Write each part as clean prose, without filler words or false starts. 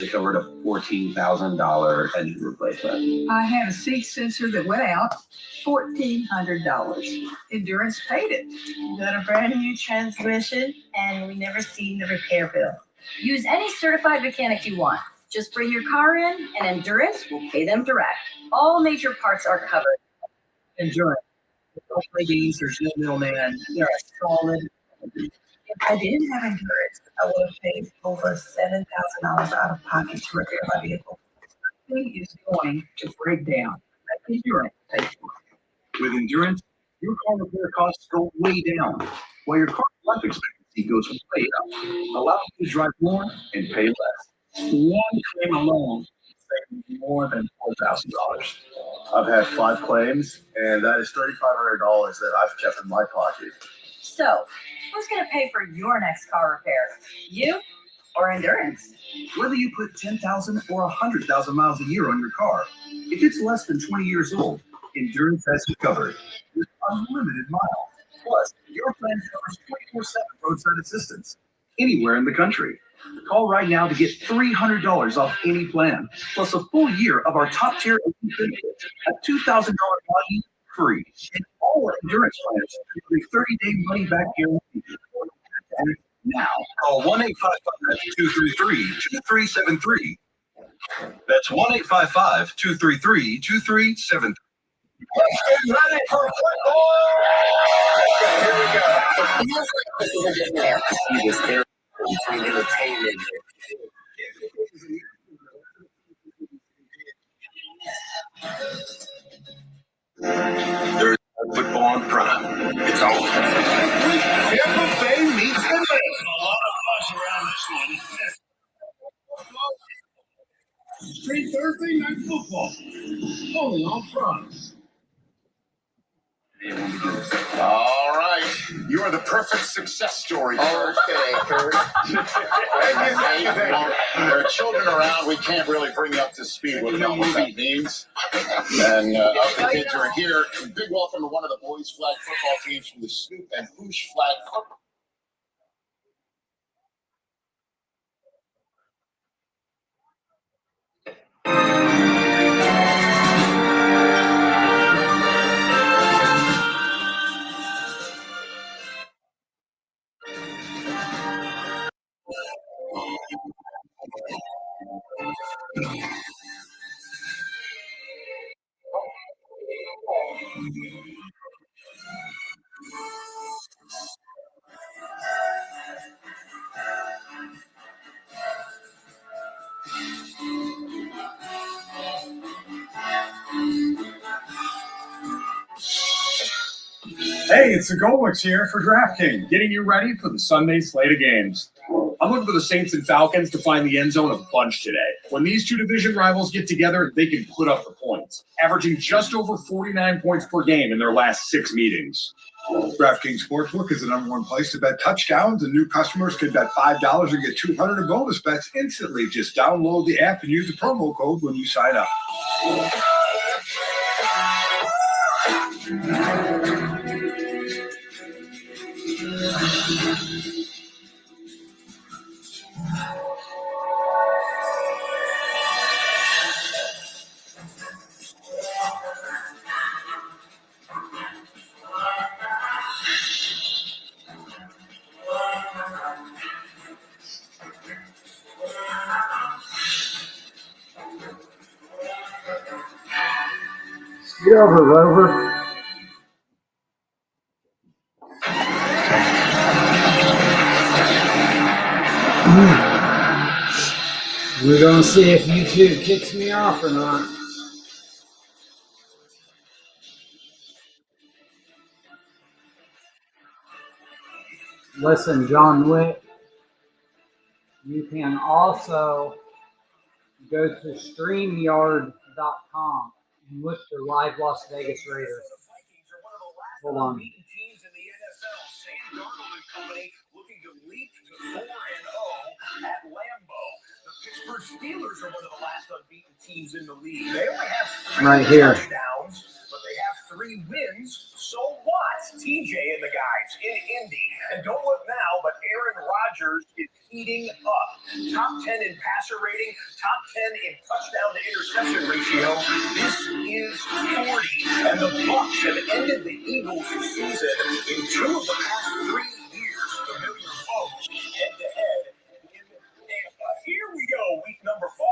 They covered a $14,000 engine replacement. I had a seat sensor that went out, $1,400. Endurance paid it. Got a brand new transmission, and we never seen the repair bill. Use any certified mechanic you want. Just bring your car in, and Endurance will pay them direct. All major parts are covered. Endurance. No plugins, there's no middleman. They're a solid. If I didn't have Endurance, I would have paid over $7,000 out of pocket to repair my vehicle. Thing is going to break down. Let Endurance pay for it. With Endurance, your car repair costs go way down, while your car's life expectancy goes way up, allowing you to drive more and pay less. One claim alone saved me more than $4,000. I've had 5 claims, and that is $3,500 that I've kept in my pocket. So, who's going to pay for your next car repair? You or Endurance? Whether you put 10,000 or 100,000 miles a year on your car, if it's less than 20 years old, Endurance has you covered with unlimited miles. Plus, your plan covers 24/7 roadside assistance anywhere in the country. Call right now to get $300 off any plan, plus a full year of our top-tier benefits, a $2,000 value free, and all Endurance plans with a 30-day money-back guarantee. Now, call 1-855-233-2373. That's 1-855-233-2373. Let's get ready for football! Here we go. Entertainment. There's football on Prime. It's all Tampa Bay meets the Bears. A lot of buzz around this one. Straight Thursday night football. Only on Prime. All right. You are the perfect success story. Okay, Kurt. There are children around. We can't really bring you up to speed with what that means. And the kids are here. Big welcome to one of the boys' flag football teams from the Scoop and Hoosh flag football. Hey, it's the Golix here for DraftKings, getting you ready for the Sunday slate of games. I'm looking for the Saints and Falcons to find the end zone a bunch today. When these two division rivals get together, they can put up the points, averaging just over 49 points per game in their last 6 meetings. DraftKings Sportsbook is the #1 place to bet touchdowns, and new customers can bet $5 and get $200 in bonus bets instantly. Just download the app and use the promo code when you sign up. Get over, Rover. We're going to see if YouTube kicks me off or not. Listen, John Wick, you can also go to StreamYard.com and look for live Las Vegas Raiders. Hold on. Pittsburgh Steelers are one of the last unbeaten teams in the league. They only have 3 right here. touchdowns, but they have 3 wins, so what? TJ and the guys in Indy. And don't look now, but Aaron Rodgers is heating up. Top 10 in passer rating, top 10 in touchdown to interception ratio. This is 40. And the Bucs have ended the Eagles' season in 2 of the past 3 years. Familiar foes head to head in Tampa. Here we go, week number 4.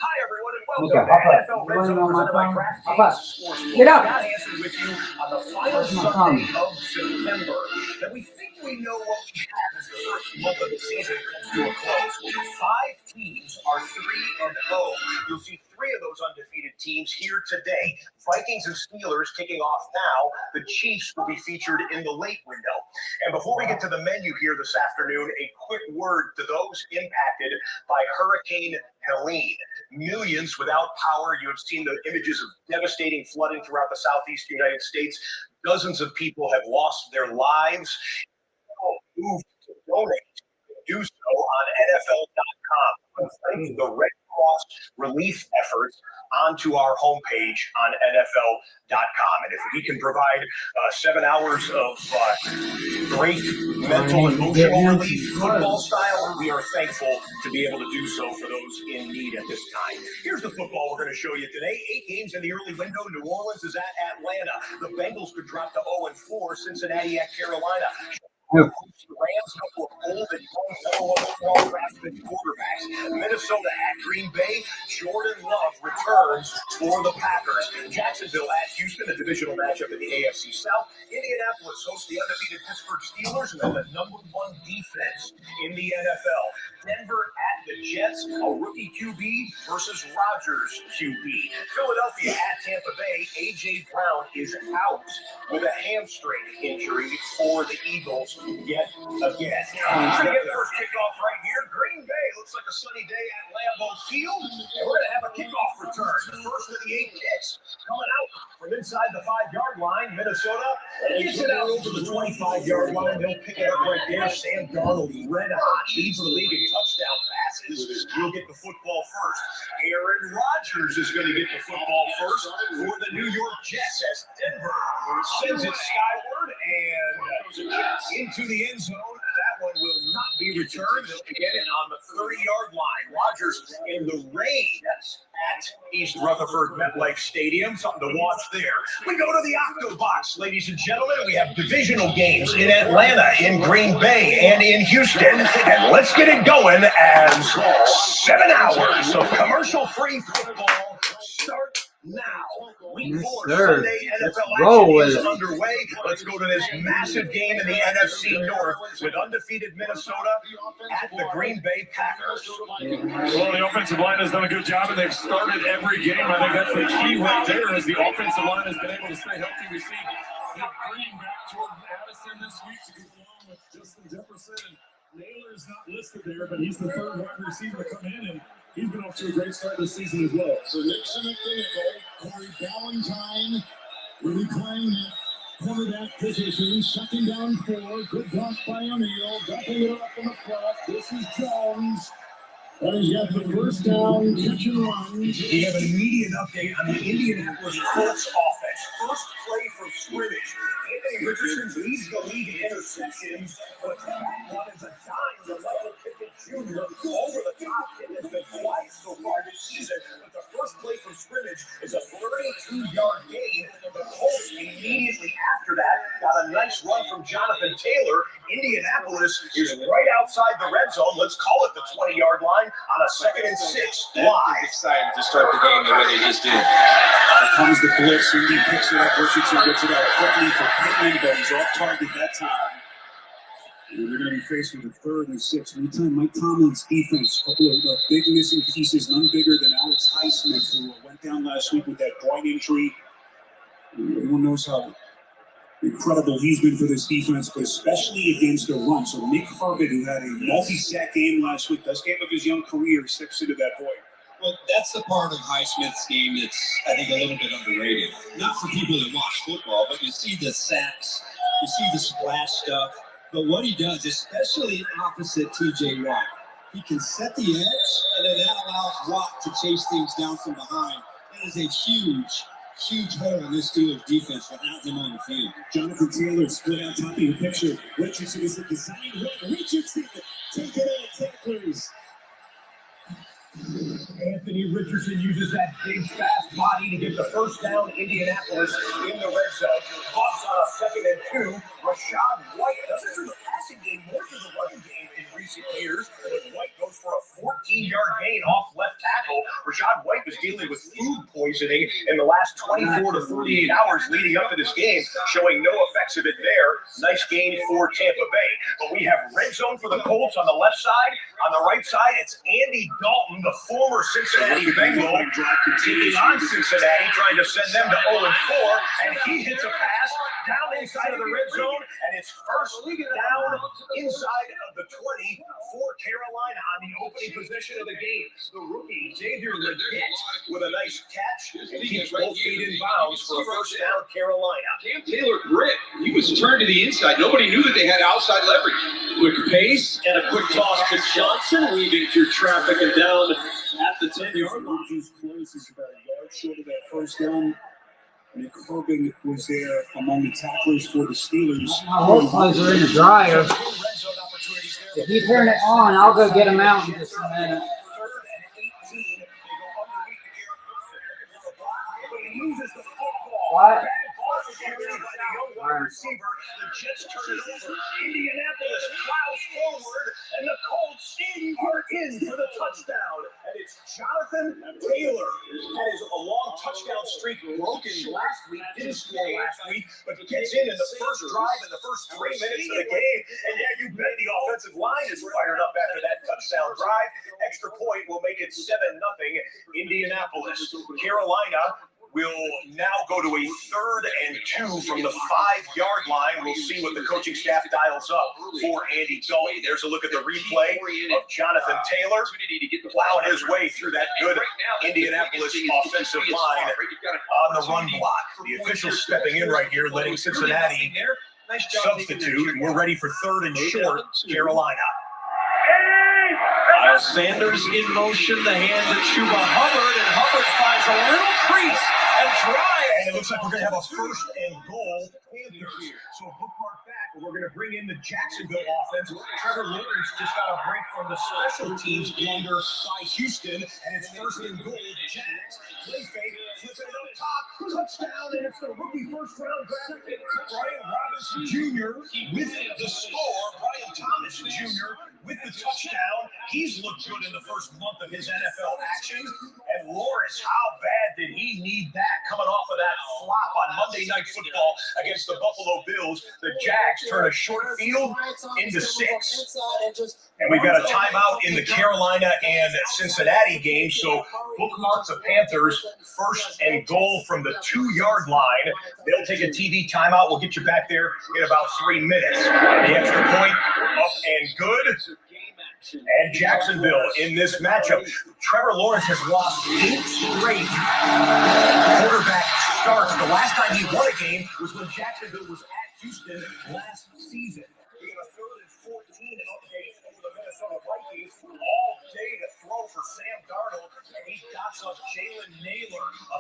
Hi, everyone, and welcome to NFL Red Zone presented by DraftKings Sportsbook. Get up. Scott Hansen with you on the final Sunday of September. And we think we know what we have as the first month of the season comes to a close. 5 teams are 3-0. You'll see 3 of those undefeated teams here today. Vikings and Steelers kicking off now. The Chiefs will be featured in the late window. And before we get to the menu here this afternoon, a quick word to those impacted by Hurricane Helene. Millions without power. You have seen the images of devastating flooding throughout the southeast United States. Dozens of people have lost their lives. Move to donate. Do so on NFL.com. Thank the Red Cross relief efforts onto our homepage on NFL.com. And if we can provide 7 hours of great mental and emotional relief, football style, we are thankful to be able to do so for those in need at this time. Here's the football we're going to show you today. 8 games in the early window. New Orleans is at Atlanta. The Bengals could drop to 0-4. Cincinnati at Carolina. The Rams go for old and young drafted quarterbacks. Minnesota at Green Bay. Jordan Love returns for the Packers. Jacksonville at Houston, a divisional matchup in the AFC South. Indianapolis hosts the undefeated Pittsburgh Steelers, and then the number 1 defense in the NFL. Denver at the Jets, a rookie QB versus Rodgers QB. Philadelphia at Tampa Bay. A.J. Brown is out with a hamstring injury for the Eagles yet again. Trying to get the first kickoff right here. Green Bay looks like a sunny day at Lambeau Field, and we're going to have a kickoff return. The first of the 8 kicks coming out from inside the 5-yard line. Minnesota gets it out to the 25-yard line. They'll pick it up right there. Sam Darnold, red hot, leads the league in touchdown passes. He'll get the football first. Aaron Rodgers is going to get the football first for the New York Jets as Denver sends it skyward and into the end zone. That one will not be returned. They'll get it on the 30-yard line. Rodgers in the rain at East Rutherford MetLife Stadium. Something to watch there. We go to the Octobox, ladies and gentlemen. We have divisional games in Atlanta, in Green Bay, and in Houston. And let's get it going as 7 hours of commercial-free football start now. Week 4 Sunday NFL action is underway. Let's go to this massive game in the NFC North with undefeated Minnesota at the Green Bay Packers. Well, the offensive line has done a good job, and they've started every game. I think that's the key right there, is the offensive line has been able to stay healthy. We see Green back Jordan Addison this week to go along with Justin Jefferson. And Naylor's not listed there, but he's the 3rd wide receiver to come in, and he's been off to a great start this season as well. So Nixon at the nickel, Corey Ballantyne really playing that quarterback position, 2nd down 4, good block by O'Neal, dropping it off in the front. This is Jones. And he's got the first down, catch and run. We have an immediate update on the Indianapolis Colts offense. First play from scrimmage. Anthony Richardson leads the league in interceptions, but that one is a dime to Michael Pickett Jr. Over the top hit has been twice so far this season, but the first play from scrimmage is a 32-yard gain. The Colts immediately after that got a nice run from Jonathan Taylor. Indianapolis is right outside the red zone. Let's call it the 20-yard line on a 2nd and 6 live. Excited to start the game the way they just did. Here comes the blitz. Indy picks it up. Richardson gets it out quickly for Pittman, but he's off target that time. And they're going to be faced with a 3rd and 6. Anytime Mike Tomlin's defense, a couple of big missing pieces, none bigger than Alex Highsmith, who went down last week with that groin injury. Everyone knows how incredible he's been for this defense, but especially against the run. So Nick Herbert, who had a multi-sack game last week, best game of his young career, steps into that void. Well, that's the part of Highsmith's game that's, I think, a little bit underrated. Not for people that watch football, but you see the sacks, you see the splash stuff. But what he does, especially opposite T.J. Watt, he can set the edge, and then that allows Watt to chase things down from behind. That is a huge, huge hole in this Steelers defense without him on the field. Jonathan Taylor split out top of the picture. Richardson is the design run. Richardson take it out, tacklers. Anthony Richardson uses that big, fast body to get the first down. Indianapolis in the red zone. Bucks on a 2nd and 2. Rashad White doesn't do the passing game, more to the running game in recent years. But White goes for a 14-yard gain off left tackle. Rashad White was dealing with food poisoning in the last 24 to 48 hours leading up to this game, showing no effects of it there. Nice gain for Tampa Bay. But we have red zone for the Colts on the left side. On the right side, it's Andy Dalton, the former Cincinnati Bengal, taking on Cincinnati, trying to send them to 0-4, and he hits a pass down inside of the red zone, and it's first down inside of the 20 for Carolina on the opening position of the game. The rookie, Xavier Legette, with a nice catch, and keeps both feet in bounds for a first down, Carolina. Cam Taylor grit. He was turned to the inside. Nobody knew that they had outside leverage. Quick pace and a quick toss to Johnson, weaving through traffic and down at the 10-yard line. Close is about a yard short of that first down. Nick Herbig was there among the tacklers for the Steelers. Both plays are in the dryer. If you turn it on, I'll go get them out in just a minute. What? Receiver, the Jets turn it over. Indianapolis plows forward, and the Colts are in for the touchdown. And it's Jonathan Taylor. That is a long touchdown streak broken last week. Didn't score last week, but gets in the first drive in the first 3 minutes of the game. And yeah, you bet the offensive line is fired up after that touchdown drive. Extra point will make it 7-0 Indianapolis. Carolina will now go to a 3rd and 2 from the 5-yard line. We'll see what the coaching staff dials up for Andy Dalton. There's a look at the replay of Jonathan Taylor plowing his way through that good Indianapolis offensive line on the run block. The official stepping in right here, letting Cincinnati substitute. We're ready for 3rd and short, Carolina. Miles Sanders in motion, the hand to Chuba Hubbard, and Hubbard finds a little crease and drives. And it looks like we're going to have a 1st and goal Panthers. So bookmark back, and we're going to bring in the Jacksonville offense. Trevor Lawrence just got a break from the special teams blunder by Houston, and it's 1st and goal. Jags play fake, flipping it up top, touchdown, and it's the rookie first-round draft pick, Brian Robinson Jr. with the score. Brian Thomas Jr. with the touchdown. He's looked good in the first month of his NFL action. And Lawrence, how bad did he need that coming off of that flop on Monday Night Football against the Buffalo Bills? The Jags turn a short field into 6. And we've got a timeout in the Carolina and Cincinnati game. So bookmark the Panthers 1st and goal from the 2-yard line. They'll take a TV timeout. We'll get you back there in about 3 minutes. The extra point up and good. And Jacksonville in this matchup. Trevor Lawrence has lost 8 straight quarterback starts. The last time he won a game was when Jacksonville was at Houston last season. We have a 3rd and 14 update over the Minnesota Vikings. All day to throw for Sam Darnold, and he dots up Jalen Naylor. A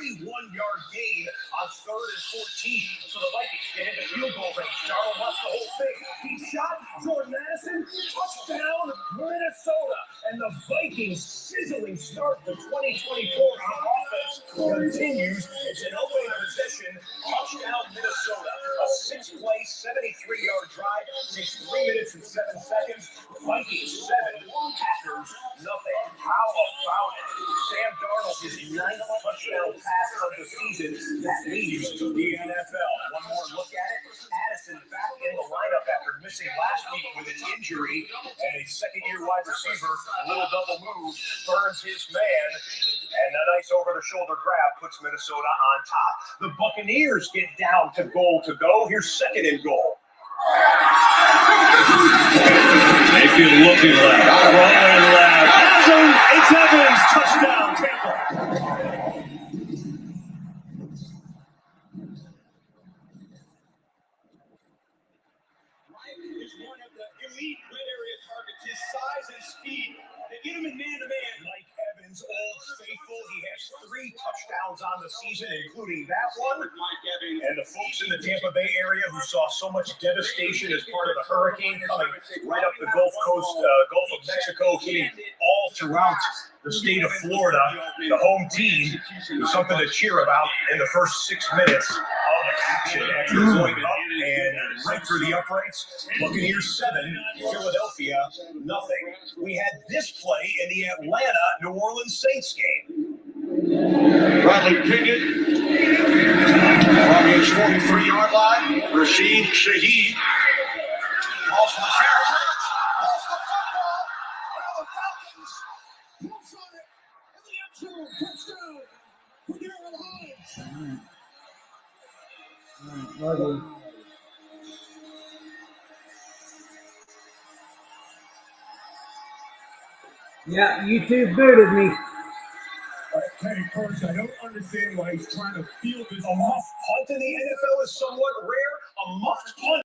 31-yard gain on 3rd and 14. So the Vikings get into field goal range. Darnold wants the whole thing. He shot Jordan Addison. Touchdown, Minnesota. And the Vikings' sizzling start to 2024 on offense continues. It's an opening possession. Touchdown, Minnesota. A 6-play, 73-yard drive. Takes 3 minutes and 7 seconds. Vikings 7, Packers nothing. How about it? Sam Darnold, his 9th touchdown pass of the season. That leads the NFL. One more look at it. Addison back in the lineup after missing last week with an injury. And a second-year wide receiver, a little double move, burns his man. And a nice over-the-shoulder grab puts Minnesota on top. The Buccaneers get down to goal to go. Here's 2nd and goal. Mayfield looking left, rolling left. It's Evans, touchdown, Tampa. Wright is one of the elite red area targets. His size and speed, they get him in man-to-man. Mike Evans, Old Faithful. He has 3 touchdowns touchdowns on the season, including that one. And the folks in the Tampa Bay area who saw so much devastation as part of the hurricane coming right up the Gulf Coast, Gulf of Mexico, hitting all throughout the state of Florida. The home team was something to cheer about in the first 6 minutes of action after going up and right through the uprights. Buccaneers 7, Philadelphia nothing. We had this play in the Atlanta New Orleans Saints game. Bradley Pickett from his 43-yard line. Rashid Shaheed. Calls for the territory. Love you. Yeah, YouTube booted me. Teddy Curtis, I don't understand why he's trying to field this. A muffed punt in the NFL is somewhat rare. A muffed punt